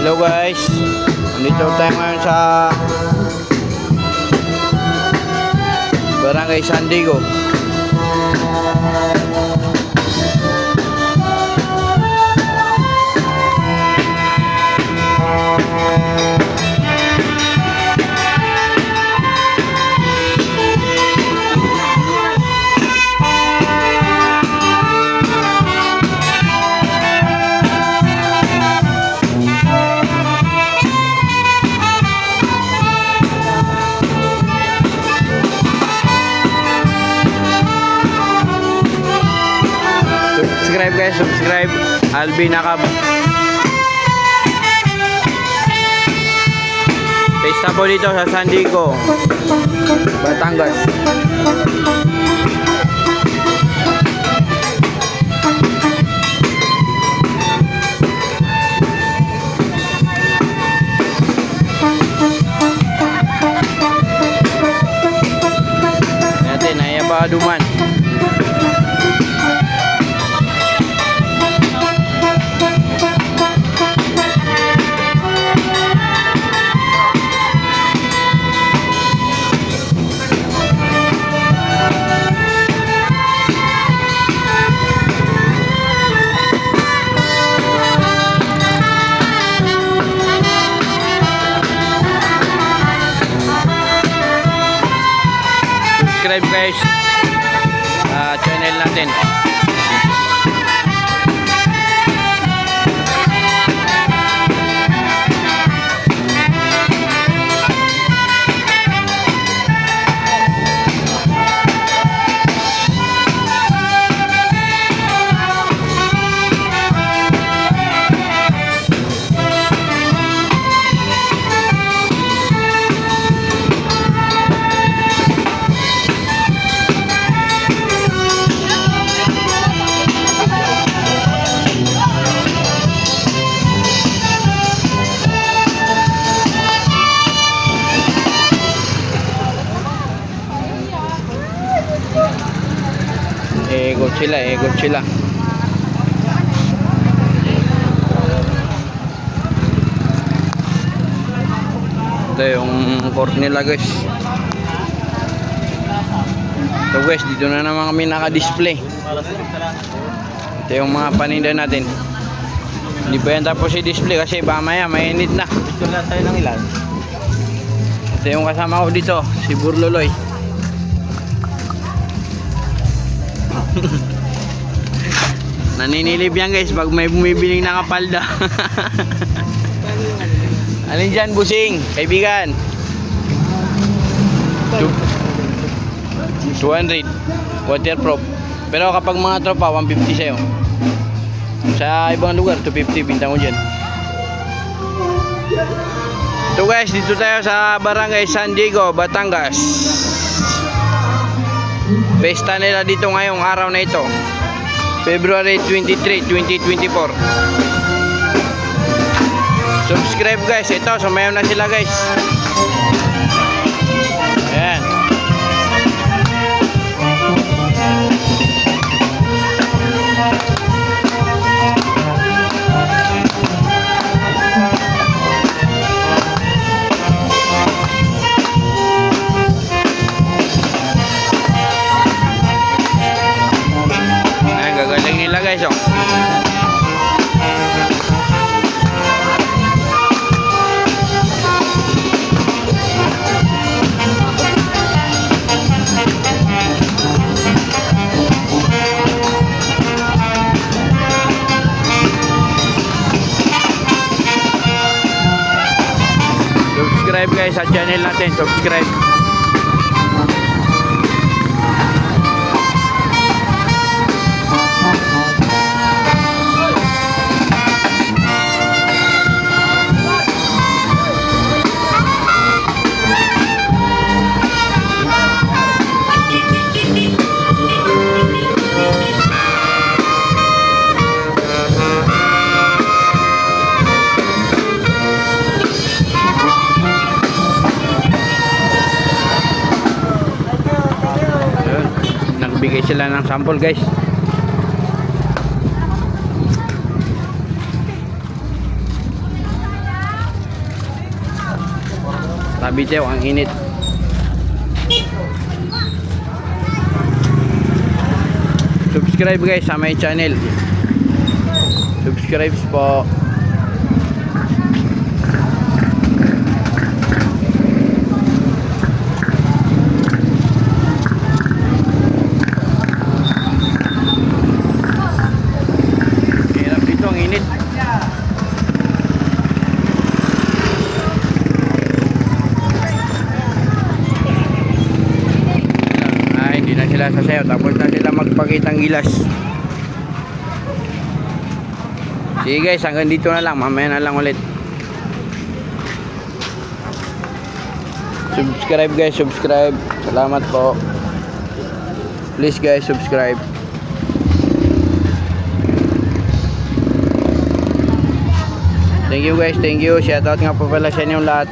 Hello guys, nandito tayo ngayon sa Barangay San Diego. Subscribe guys, subscribe. Alvin Nakab. Pesta po dito sa San Diego, Batangas. Natin, ay pa duman. Subscribe guys sa channel natin. Ikot sila. Ito yung court nila guys. So guys, dito na naman kami naka-display. Ito yung mga paninda natin. Hindi pa yan tapos i-display kasi mamaya mainit na. Ito na tayo ng ilan. Ito yung kasama ko dito, si Burloloy. Naninilip yan guys pag may bumibiling nakapalda. Alin dyan busing, kaibigan? 200 waterproof. Pero kapag mga tropa 150 sa'yo. Sa ibang lugar 250 bintang mo dyan. So guys, dito tayo sa Barangay San Diego, Batangas. Pesta nila dito ngayong araw na ito, February 23, 2024. Subscribe guys. Ito, sumayaw na sila guys. Ayan. Ayan, gagaling nila guys oh. Subscribe guys sa channel natin, subscribe. Nagbigay sila ng sample guys. Kabitew, ang init. Subscribe guys sa my channel. Subscribe po. Hirap dito, ang init. Hindi na sila sasayaw, tapos na sila magpakitang gilas. Sige guys, hanggang dito na lang, mamaya na lang ulit. Subscribe guys, subscribe. Salamat po. Please guys, subscribe. Thank you guys, thank you. Shoutout nga po pala sa inyong lahat.